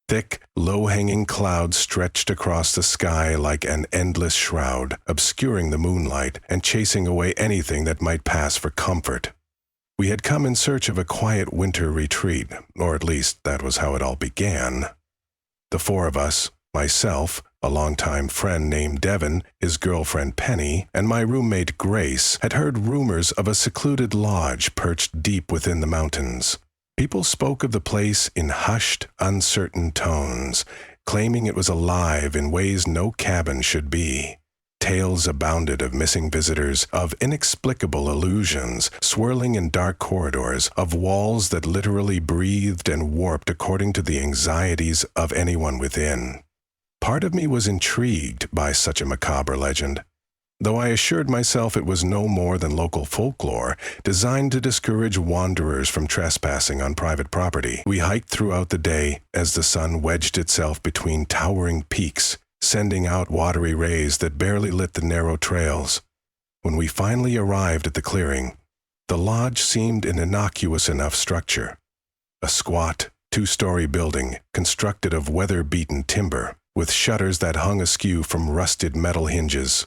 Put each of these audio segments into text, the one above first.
Thick, low-hanging clouds stretched across the sky like an endless shroud, obscuring the moonlight and chasing away anything that might pass for comfort. We had come in search of a quiet winter retreat, or at least that was how it all began. The four of us, myself, a longtime friend named Devon, his girlfriend Penny, and my roommate Grace, had heard rumors of a secluded lodge perched deep within the mountains. People spoke of the place in hushed, uncertain tones, claiming it was alive in ways no cabin should be. Tales abounded of missing visitors, of inexplicable illusions, swirling in dark corridors, of walls that literally breathed and warped according to the anxieties of anyone within. Part of me was intrigued by such a macabre legend, though I assured myself it was no more than local folklore, designed to discourage wanderers from trespassing on private property. We hiked throughout the day as the sun wedged itself between towering peaks, sending out watery rays that barely lit the narrow trails. When we finally arrived at the clearing, the lodge seemed an innocuous enough structure. A squat, two-story building constructed of weather-beaten timber, with shutters that hung askew from rusted metal hinges.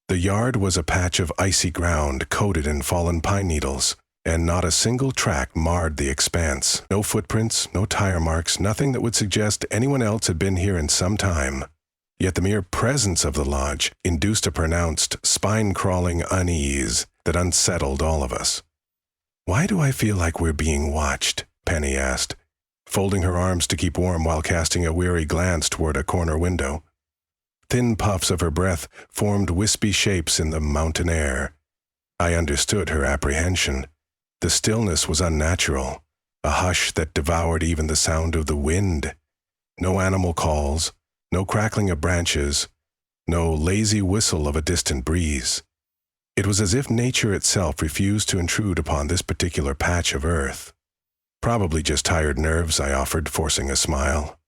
The yard was a patch of icy ground coated in fallen pine needles, and not a single track marred the expanse. No footprints, no tire marks, nothing that would suggest anyone else had been here in some time. Yet the mere presence of the lodge induced a pronounced, spine-crawling unease that unsettled all of us. "Why do I feel like we're being watched?" Penny asked, folding her arms to keep warm while casting a weary glance toward a corner window. Thin puffs of her breath formed wispy shapes in the mountain air. I understood her apprehension. The stillness was unnatural, a hush that devoured even the sound of the wind. No animal calls, no crackling of branches, no lazy whistle of a distant breeze. It was as if nature itself refused to intrude upon this particular patch of earth. "Probably just tired nerves," I offered, forcing a smile.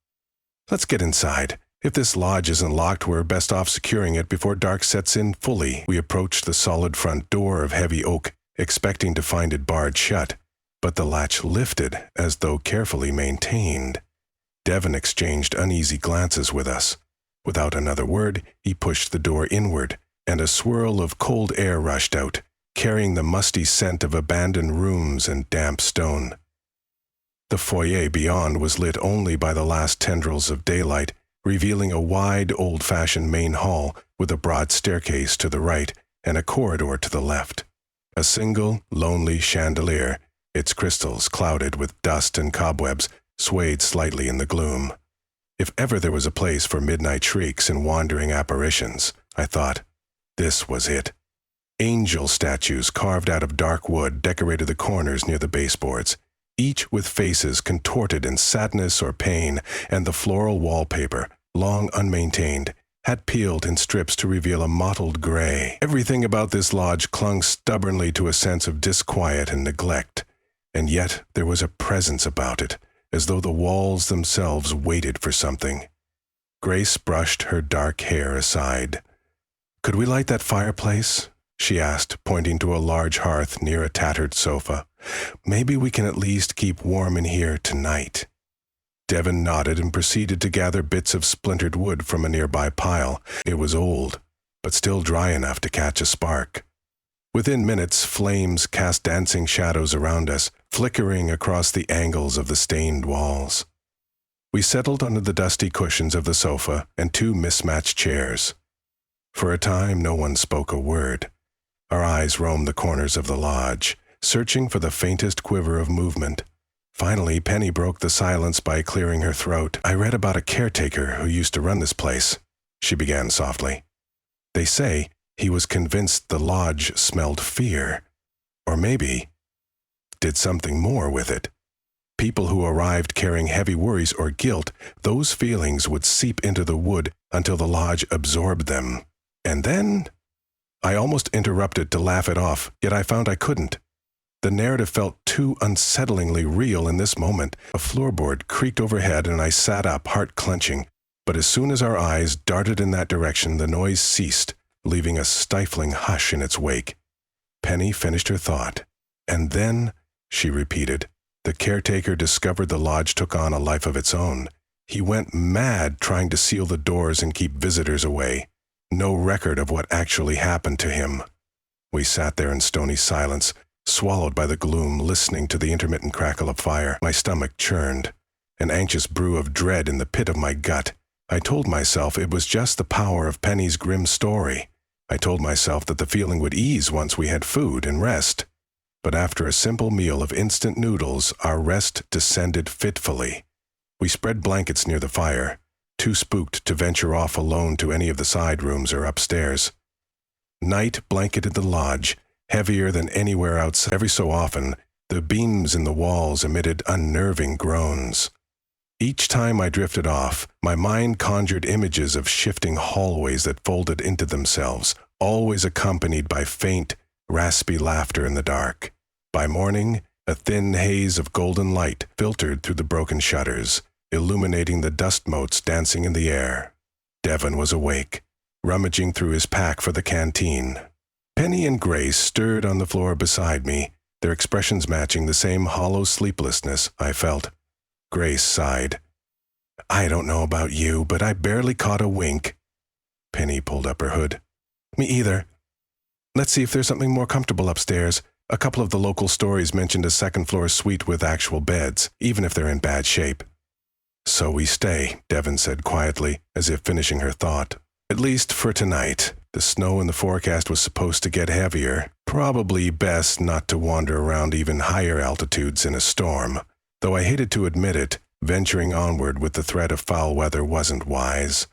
"Let's get inside. If this lodge isn't locked, we're best off securing it before dark sets in fully." We approached the solid front door of heavy oak, expecting to find it barred shut, but the latch lifted as though carefully maintained. Devon exchanged uneasy glances with us. Without another word, he pushed the door inward, and a swirl of cold air rushed out, carrying the musty scent of abandoned rooms and damp stone. The foyer beyond was lit only by the last tendrils of daylight, revealing a wide, old-fashioned main hall with a broad staircase to the right and a corridor to the left. A single, lonely chandelier, its crystals clouded with dust and cobwebs, swayed slightly in the gloom. If ever there was a place for midnight shrieks and wandering apparitions, I thought, this was it. Angel statues carved out of dark wood decorated the corners near the baseboards, each with faces contorted in sadness or pain, and the floral wallpaper, long unmaintained, had peeled in strips to reveal a mottled gray. Everything about this lodge clung stubbornly to a sense of disquiet and neglect, and yet there was a presence about it, as though the walls themselves waited for something. Grace brushed her dark hair aside. "Could we light that fireplace?" she asked, pointing to a large hearth near a tattered sofa. "Maybe we can at least keep warm in here tonight." Devon nodded and proceeded to gather bits of splintered wood from a nearby pile. It was old, but still dry enough to catch a spark. Within minutes, flames cast dancing shadows around us, flickering across the angles of the stained walls. We settled under the dusty cushions of the sofa and two mismatched chairs. For a time, no one spoke a word. Our eyes roamed the corners of the lodge, searching for the faintest quiver of movement. Finally, Penny broke the silence by clearing her throat. "I read about a caretaker who used to run this place," she began softly. "They say he was convinced the lodge smelled fear, or maybe did something more with it. People who arrived carrying heavy worries or guilt, those feelings would seep into the wood until the lodge absorbed them. And then—" I almost interrupted to laugh it off, yet I found I couldn't. The narrative felt too unsettlingly real in this moment. A floorboard creaked overhead and I sat up, heart clenching. But as soon as our eyes darted in that direction, the noise ceased, leaving a stifling hush in its wake. Penny finished her thought. "And then," she repeated, "the caretaker discovered the lodge took on a life of its own. He went mad trying to seal the doors and keep visitors away. No record of what actually happened to him. We sat there in stony silence, swallowed by the gloom, listening to the intermittent crackle of fire. My stomach churned, an anxious brew of dread in the pit of my gut. I told myself it was just the power of Penny's grim story. I told myself that the feeling would ease once we had food and rest. But after a simple meal of instant noodles, our rest descended fitfully. We spread blankets near the fire, too spooked to venture off alone to any of the side rooms or upstairs. Night blanketed the lodge, heavier than anywhere else. Every so often, the beams in the walls emitted unnerving groans. Each time I drifted off, my mind conjured images of shifting hallways that folded into themselves, always accompanied by faint, raspy laughter in the dark. By morning, a thin haze of golden light filtered through the broken shutters, illuminating the dust motes dancing in the air. Devon was awake, rummaging through his pack for the canteen. Penny and Grace stirred on the floor beside me, their expressions matching the same hollow sleeplessness I felt. Grace sighed. "I don't know about you, but I barely caught a wink." Penny pulled up her hood. "Me either. Let's see if there's something more comfortable upstairs. A couple of the local stories mentioned a second-floor suite with actual beds, even if they're in bad shape." "So we stay," Devon said quietly, as if finishing her thought. "At least for tonight. The snow in the forecast was supposed to get heavier. Probably best not to wander around even higher altitudes in a storm. Though I hated to admit it, venturing onward with the threat of foul weather wasn't wise.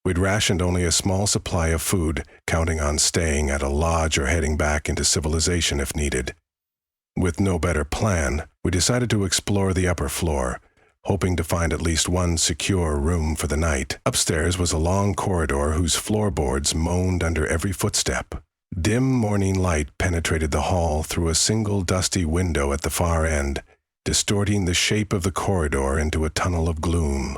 We'd rationed only a small supply of food, counting on staying at a lodge or heading back into civilization if needed. With no better plan, we decided to explore the upper floor, hoping to find at least one secure room for the night. Upstairs was a long corridor whose floorboards moaned under every footstep. Dim morning light penetrated the hall through a single dusty window at the far end, distorting the shape of the corridor into a tunnel of gloom.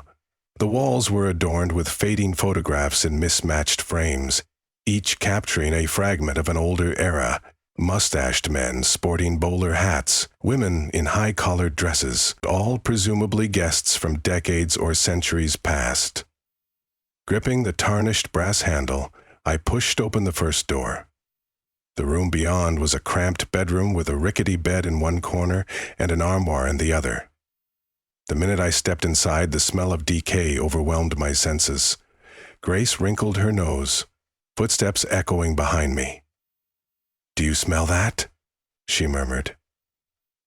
The walls were adorned with fading photographs in mismatched frames, each capturing a fragment of an older era. Mustached men sporting bowler hats, women in high-collared dresses, all presumably guests from decades or centuries past. Gripping the tarnished brass handle, I pushed open the first door. The room beyond was a cramped bedroom with a rickety bed in one corner and an armoire in the other. The minute I stepped inside, the smell of decay overwhelmed my senses. Grace wrinkled her nose, footsteps echoing behind me. "Do you smell that?" she murmured.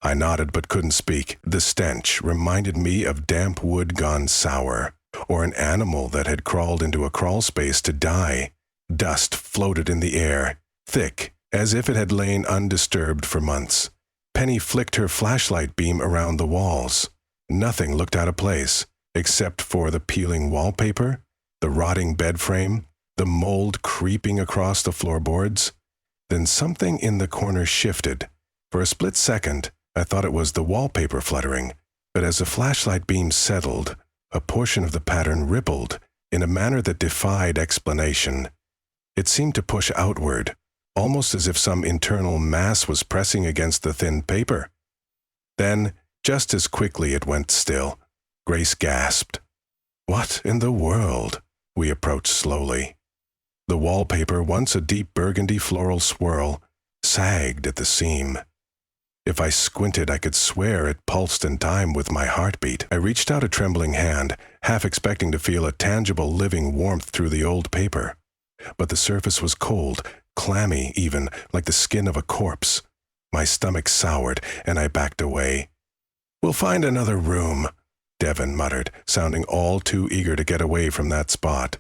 I nodded but couldn't speak. The stench reminded me of damp wood gone sour, or an animal that had crawled into a crawl space to die. Dust floated in the air, thick, as if it had lain undisturbed for months. Penny flicked her flashlight beam around the walls. Nothing looked out of place, except for the peeling wallpaper, the rotting bed frame, the mold creeping across the floorboards. Then something in the corner shifted. For a split second, I thought it was the wallpaper fluttering, but as the flashlight beam settled, a portion of the pattern rippled in a manner that defied explanation. It seemed to push outward, almost as if some internal mass was pressing against the thin paper. Then, just as quickly it went still. Grace gasped. "What in the world?" We approached slowly. The wallpaper, once a deep burgundy floral swirl, sagged at the seam. If I squinted, I could swear it pulsed in time with my heartbeat. I reached out a trembling hand, half expecting to feel a tangible living warmth through the old paper. But the surface was cold, clammy even, like the skin of a corpse. My stomach soured, and I backed away. "We'll find another room," Devon muttered, sounding all too eager to get away from that spot.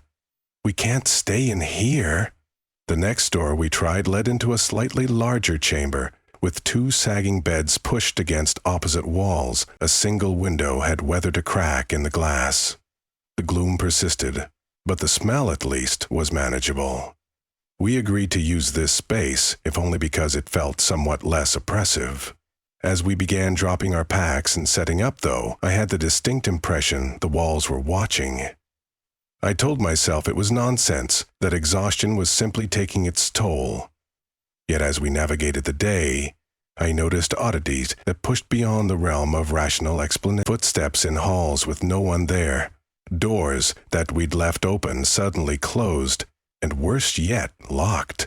"We can't stay in here." The next door we tried led into a slightly larger chamber, with two sagging beds pushed against opposite walls. A single window had weathered a crack in the glass. The gloom persisted, but the smell, at least, was manageable. We agreed to use this space, if only because it felt somewhat less oppressive. As we began dropping our packs and setting up, though, I had the distinct impression the walls were watching. I told myself it was nonsense, that exhaustion was simply taking its toll. Yet as we navigated the day, I noticed oddities that pushed beyond the realm of rational explanation. Footsteps in halls with no one there. Doors that we'd left open suddenly closed, and worse yet, locked.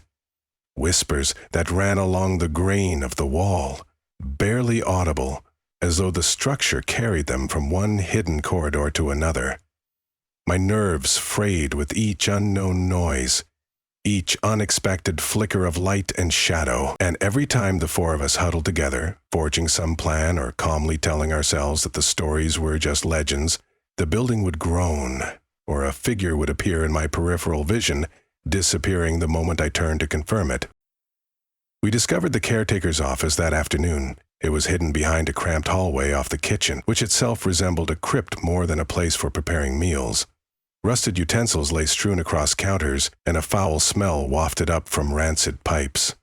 Whispers that ran along the grain of the wall, barely audible, as though the structure carried them from one hidden corridor to another. My nerves frayed with each unknown noise, each unexpected flicker of light and shadow, and every time the four of us huddled together, forging some plan or calmly telling ourselves that the stories were just legends, the building would groan, or a figure would appear in my peripheral vision, disappearing the moment I turned to confirm it. We discovered the caretaker's office that afternoon. It was hidden behind a cramped hallway off the kitchen, which itself resembled a crypt more than a place for preparing meals. Rusted utensils lay strewn across counters, and a foul smell wafted up from rancid pipes.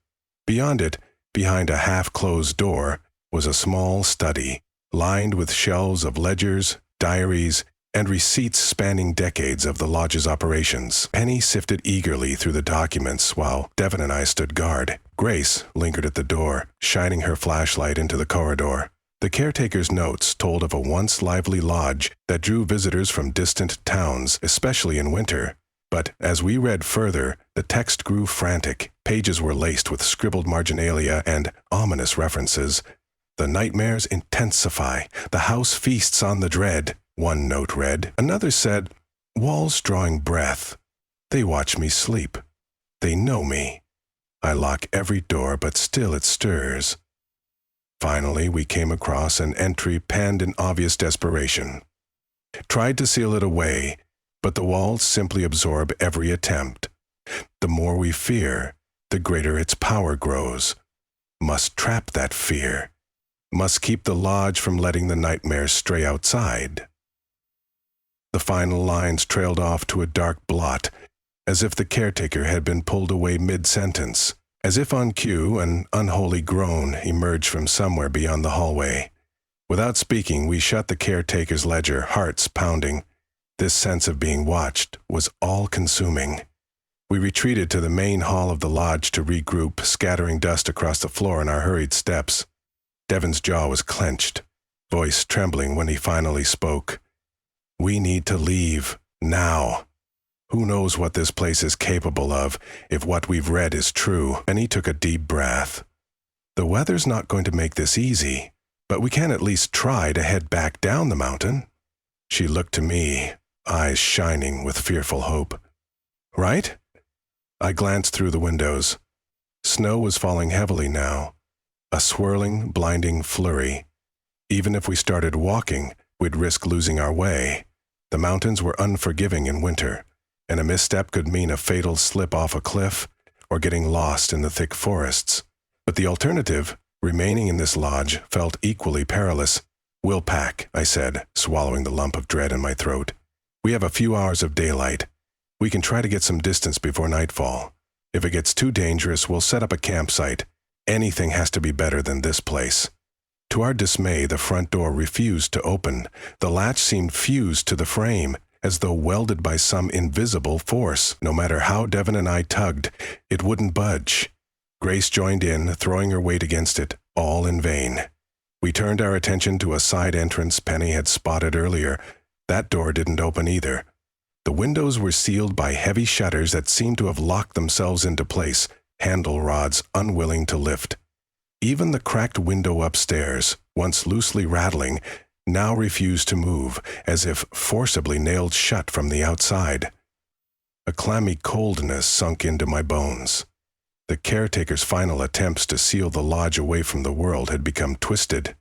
Beyond it, behind a half-closed door, was a small study, lined with shelves of ledgers, diaries, and receipts spanning decades of the lodge's operations. Penny sifted eagerly through the documents while Devon and I stood guard. Grace lingered at the door, shining her flashlight into the corridor. The caretaker's notes told of a once lively lodge that drew visitors from distant towns, especially in winter. But as we read further, the text grew frantic. Pages were laced with scribbled marginalia and ominous references. "The nightmares intensify. The house feasts on the dread," one note read. Another said, "Walls drawing breath. They watch me sleep. They know me. I lock every door, but still it stirs." Finally, we came across an entry penned in obvious desperation. "Tried to seal it away, but the walls simply absorb every attempt. The more we fear, the greater its power grows. Must trap that fear. Must keep the lodge from letting the nightmares stray outside." The final lines trailed off to a dark blot, as if the caretaker had been pulled away mid-sentence. As if on cue, an unholy groan emerged from somewhere beyond the hallway. Without speaking, we shut the caretaker's ledger, hearts pounding. This sense of being watched was all-consuming. We retreated to the main hall of the lodge to regroup, scattering dust across the floor in our hurried steps. Devon's jaw was clenched, voice trembling when he finally spoke. "We need to leave, now. Who knows what this place is capable of, if what we've read is true?" And he took a deep breath. "The weather's not going to make this easy, but we can at least try to head back down the mountain." She looked to me, eyes shining with fearful hope. "Right?" I glanced through the windows. Snow was falling heavily now, a swirling, blinding flurry. Even if we started walking, we'd risk losing our way. The mountains were unforgiving in winter, and a misstep could mean a fatal slip off a cliff or getting lost in the thick forests. But the alternative, remaining in this lodge, felt equally perilous. "We'll pack," I said, swallowing the lump of dread in my throat. "We have a few hours of daylight. We can try to get some distance before nightfall. If it gets too dangerous, we'll set up a campsite. Anything has to be better than this place." To our dismay, the front door refused to open. The latch seemed fused to the frame, as though welded by some invisible force. No matter how Devon and I tugged, it wouldn't budge. Grace joined in, throwing her weight against it, all in vain. We turned our attention to a side entrance Penny had spotted earlier. That door didn't open either. The windows were sealed by heavy shutters that seemed to have locked themselves into place, handle rods unwilling to lift. Even the cracked window upstairs, once loosely rattling, now refused to move, as if forcibly nailed shut from the outside. A clammy coldness sunk into my bones. The caretaker's final attempts to seal the lodge away from the world had become twisted.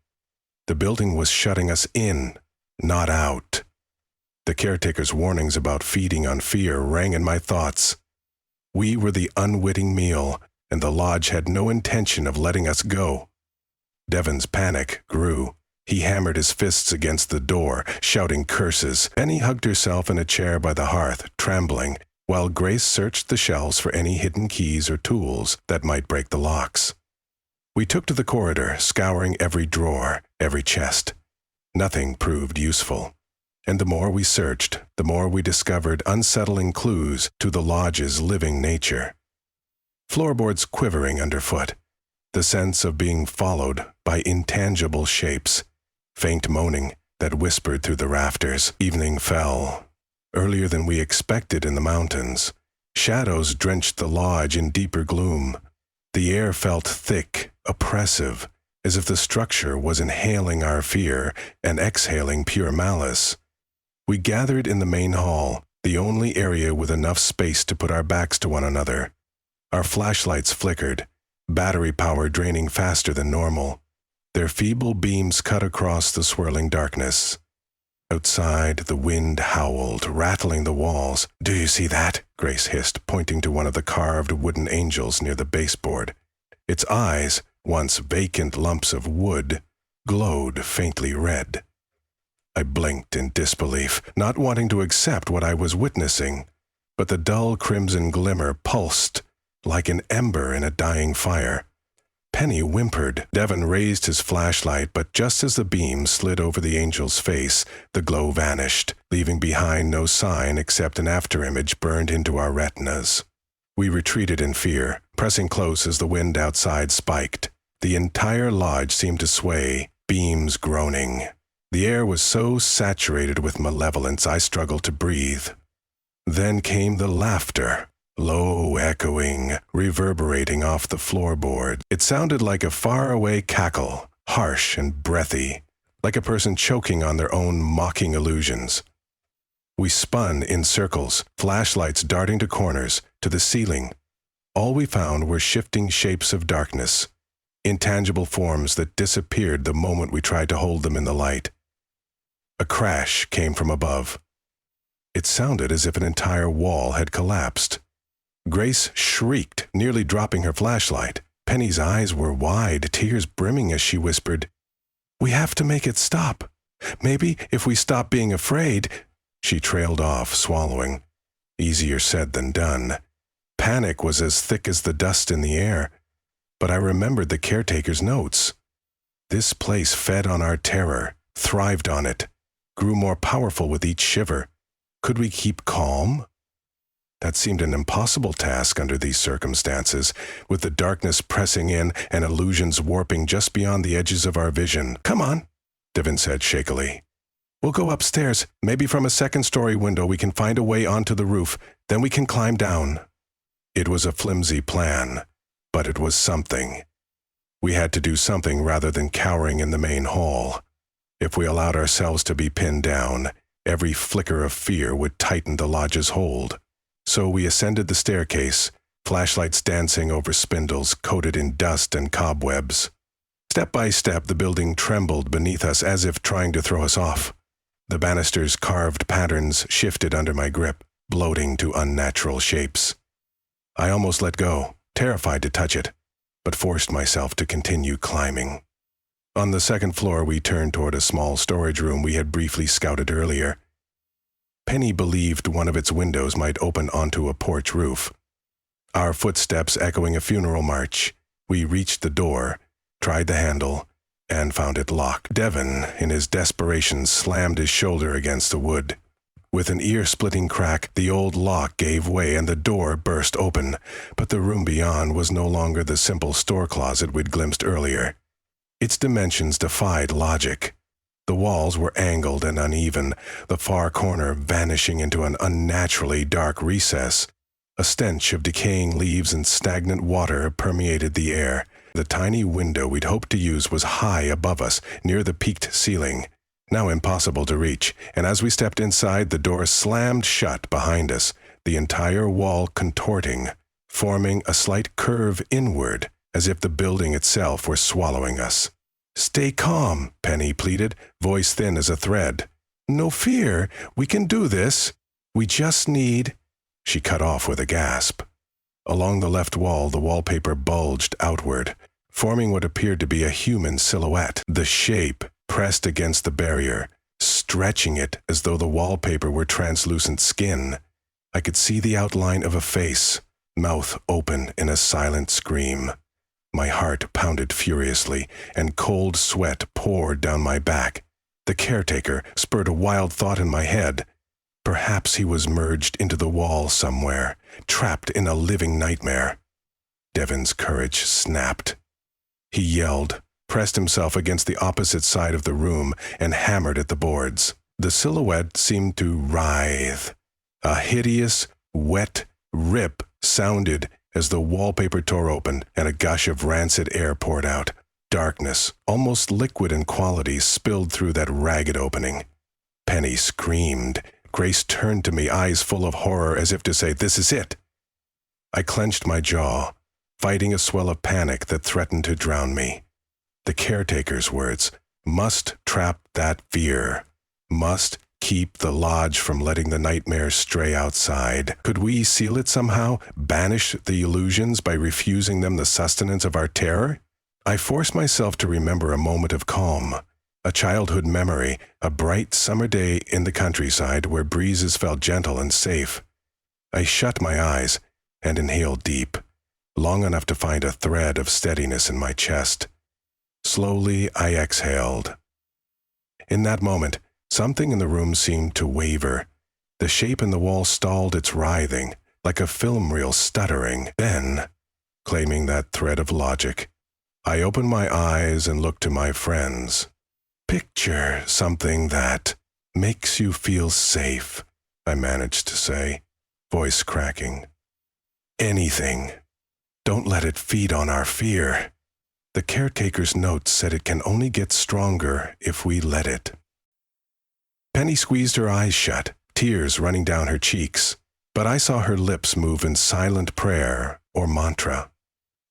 The building was shutting us in, not out. The caretaker's warnings about feeding on fear rang in my thoughts. We were the unwitting meal, and the lodge had no intention of letting us go. Devon's panic grew. He hammered his fists against the door, shouting curses. Penny hugged herself in a chair by the hearth, trembling, while Grace searched the shelves for any hidden keys or tools that might break the locks. We took to the corridor, scouring every drawer, every chest. Nothing proved useful. And the more we searched, the more we discovered unsettling clues to the lodge's living nature. Floorboards quivering underfoot, the sense of being followed by intangible shapes, faint moaning that whispered through the rafters. Evening fell, earlier than we expected in the mountains. Shadows drenched the lodge in deeper gloom. The air felt thick, oppressive, as if the structure was inhaling our fear and exhaling pure malice. We gathered in the main hall, the only area with enough space to put our backs to one another. Our flashlights flickered, battery power draining faster than normal. Their feeble beams cut across the swirling darkness. Outside, the wind howled, rattling the walls. "Do you see that?" Grace hissed, pointing to one of the carved wooden angels near the baseboard. Its eyes, once vacant lumps of wood, glowed faintly red. I blinked in disbelief, not wanting to accept what I was witnessing, but the dull crimson glimmer pulsed like an ember in a dying fire. Penny whimpered. Devon raised his flashlight, but just as the beam slid over the angel's face, the glow vanished, leaving behind no sign except an afterimage burned into our retinas. We retreated in fear, pressing close as the wind outside spiked. The entire lodge seemed to sway, beams groaning. The air was so saturated with malevolence I struggled to breathe. Then came the laughter. Low echoing, reverberating off the floorboard. It sounded like a faraway cackle, harsh and breathy, like a person choking on their own mocking illusions. We spun in circles, flashlights darting to corners, to the ceiling. All we found were shifting shapes of darkness, intangible forms that disappeared the moment we tried to hold them in the light. A crash came from above. It sounded as if an entire wall had collapsed. Grace shrieked, nearly dropping her flashlight. Penny's eyes were wide, tears brimming as she whispered, "We have to make it stop. Maybe if we stop being afraid—" She trailed off, swallowing. Easier said than done. Panic was as thick as the dust in the air. But I remembered the caretaker's notes. This place fed on our terror, thrived on it, grew more powerful with each shiver. Could we keep calm? That seemed an impossible task under these circumstances, with the darkness pressing in and illusions warping just beyond the edges of our vision. "Come on," Devon said shakily. "We'll go upstairs. Maybe from a second-story window we can find a way onto the roof. Then we can climb down." It was a flimsy plan, but it was something. We had to do something rather than cowering in the main hall. If we allowed ourselves to be pinned down, every flicker of fear would tighten the lodge's hold. So we ascended the staircase, flashlights dancing over spindles coated in dust and cobwebs. Step by step, the building trembled beneath us as if trying to throw us off. The banisters' carved patterns shifted under my grip, bloating to unnatural shapes. I almost let go, terrified to touch it, but forced myself to continue climbing. On the second floor, we turned toward a small storage room we had briefly scouted earlier. Penny believed one of its windows might open onto a porch roof. Our footsteps echoing a funeral march, we reached the door, tried the handle, and found it locked. Devon, in his desperation, slammed his shoulder against the wood. With an ear-splitting crack, the old lock gave way and the door burst open, but the room beyond was no longer the simple store closet we'd glimpsed earlier. Its dimensions defied logic. The walls were angled and uneven, the far corner vanishing into an unnaturally dark recess. A stench of decaying leaves and stagnant water permeated the air. The tiny window we'd hoped to use was high above us, near the peaked ceiling, now impossible to reach, and as we stepped inside, the door slammed shut behind us, the entire wall contorting, forming a slight curve inward, as if the building itself were swallowing us. "Stay calm," Penny pleaded, voice thin as a thread. "No fear, we can do this. We just need—" She cut off with a gasp. Along the left wall, the wallpaper bulged outward, forming what appeared to be a human silhouette. The shape pressed against the barrier, stretching it as though the wallpaper were translucent skin. I could see the outline of a face, mouth open in a silent scream. My heart pounded furiously, and cold sweat poured down my back. The caretaker spurred a wild thought in my head. Perhaps he was merged into the wall somewhere, trapped in a living nightmare. Devon's courage snapped. He yelled, pressed himself against the opposite side of the room, and hammered at the boards. The silhouette seemed to writhe. A hideous, wet rip sounded as the wallpaper tore open and a gush of rancid air poured out. Darkness, almost liquid in quality, spilled through that ragged opening. Penny screamed. Grace turned to me, eyes full of horror, as if to say, "This is it." I clenched my jaw, fighting a swell of panic that threatened to drown me. The caretaker's words, must trap that fear, must keep the lodge from letting the nightmares stray outside. Could we seal it somehow, banish the illusions by refusing them the sustenance of our terror? I forced myself to remember a moment of calm, a childhood memory, a bright summer day in the countryside where breezes felt gentle and safe. I shut my eyes and inhaled deep, long enough to find a thread of steadiness in my chest. Slowly, I exhaled. In that moment, something in the room seemed to waver. The shape in the wall stalled its writhing, like a film reel stuttering. Then, claiming that thread of logic, I opened my eyes and looked to my friends. "Picture something that makes you feel safe," I managed to say, voice cracking. "Anything. Don't let it feed on our fear. The caretaker's note said it can only get stronger if we let it." Penny squeezed her eyes shut, tears running down her cheeks, but I saw her lips move in silent prayer or mantra.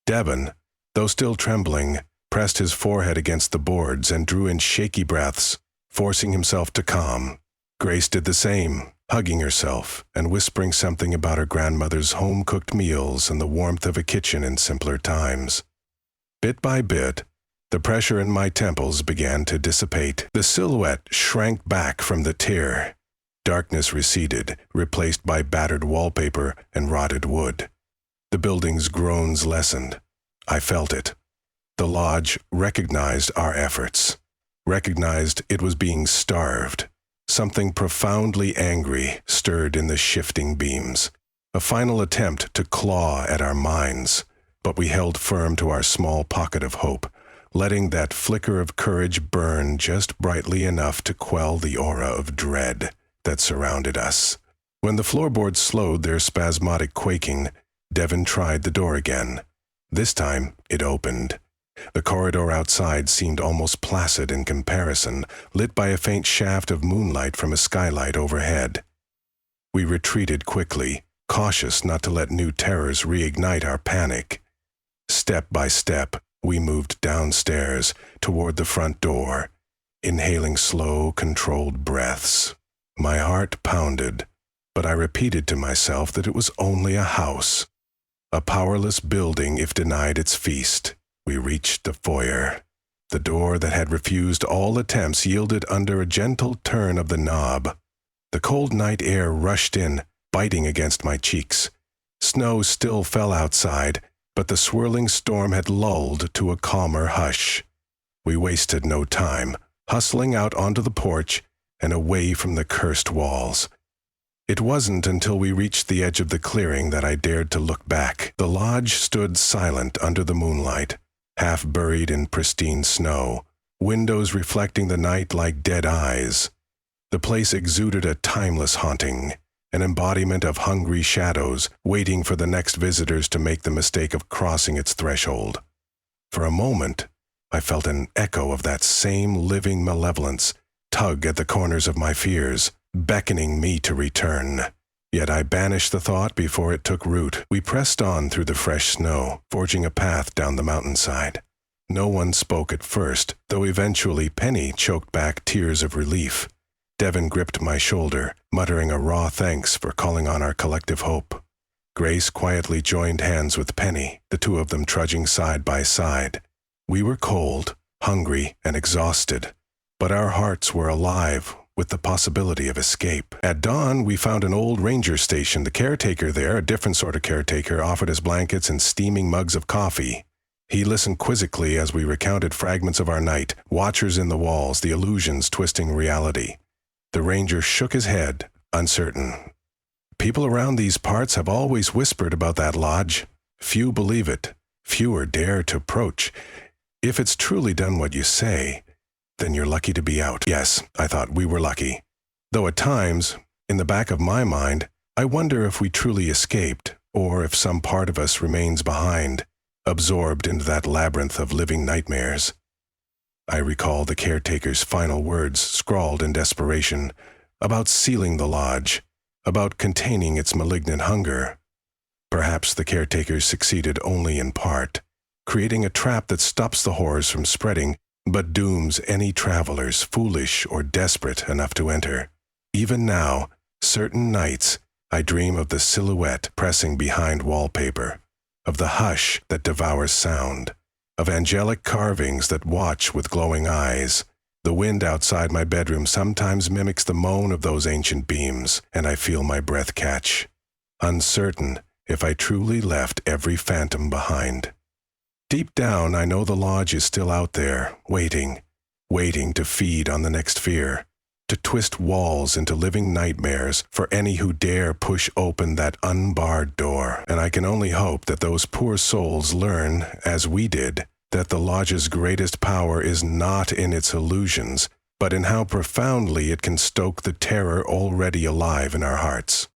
Devon, though still trembling, pressed his forehead against the boards and drew in shaky breaths, forcing himself to calm. Grace did the same, hugging herself and whispering something about her grandmother's home-cooked meals and the warmth of a kitchen in simpler times. Bit by bit, the pressure in my temples began to dissipate. The silhouette shrank back from the tear. Darkness receded, replaced by battered wallpaper and rotted wood. The building's groans lessened. I felt it. The lodge recognized our efforts, recognized it was being starved. Something profoundly angry stirred in the shifting beams. A final attempt to claw at our minds, but we held firm to our small pocket of hope, letting that flicker of courage burn just brightly enough to quell the aura of dread that surrounded us. When the floorboards slowed their spasmodic quaking, Devon tried the door again. This time, it opened. The corridor outside seemed almost placid in comparison, lit by a faint shaft of moonlight from a skylight overhead. We retreated quickly, cautious not to let new terrors reignite our panic. Step by step, we moved downstairs toward the front door, inhaling slow, controlled breaths. My heart pounded, but I repeated to myself that it was only a house, a powerless building if denied its feast. We reached the foyer. The door that had refused all attempts yielded under a gentle turn of the knob. The cold night air rushed in, biting against my cheeks. Snow still fell outside, but the swirling storm had lulled to a calmer hush. We wasted no time, hustling out onto the porch and away from the cursed walls. It wasn't until we reached the edge of the clearing that I dared to look back. The lodge stood silent under the moonlight, half buried in pristine snow, windows reflecting the night like dead eyes. The place exuded a timeless haunting, an embodiment of hungry shadows waiting for the next visitors to make the mistake of crossing its threshold. For a moment, I felt an echo of that same living malevolence tug at the corners of my fears, beckoning me to return. Yet I banished the thought before it took root. We pressed on through the fresh snow, forging a path down the mountainside. No one spoke at first, though eventually Penny choked back tears of relief. Devon gripped my shoulder, muttering a raw thanks for calling on our collective hope. Grace quietly joined hands with Penny, the two of them trudging side by side. We were cold, hungry, and exhausted, but our hearts were alive with the possibility of escape. At dawn, we found an old ranger station. The caretaker there, a different sort of caretaker, offered us blankets and steaming mugs of coffee. He listened quizzically as we recounted fragments of our night, watchers in the walls, the illusions twisting reality. The ranger shook his head, uncertain. "People around these parts have always whispered about that lodge. Few believe it. Fewer dare to approach. If it's truly done what you say, then you're lucky to be out. Yes, I thought we were lucky. Though at times, in the back of my mind, I wonder if we truly escaped, or if some part of us remains behind, absorbed into that labyrinth of living nightmares. I recall the caretaker's final words scrawled in desperation, about sealing the lodge, about containing its malignant hunger. Perhaps the caretakers succeeded only in part, creating a trap that stops the horrors from spreading, but dooms any travelers foolish or desperate enough to enter. Even now, certain nights, I dream of the silhouette pressing behind wallpaper, of the hush that devours sound, of angelic carvings that watch with glowing eyes. The wind outside my bedroom sometimes mimics the moan of those ancient beams, and I feel my breath catch, uncertain if I truly left every phantom behind. Deep down, I know the lodge is still out there, waiting to feed on the next fear, to twist walls into living nightmares for any who dare push open that unbarred door. And I can only hope that those poor souls learn, as we did, that the lodge's greatest power is not in its illusions, but in how profoundly it can stoke the terror already alive in our hearts.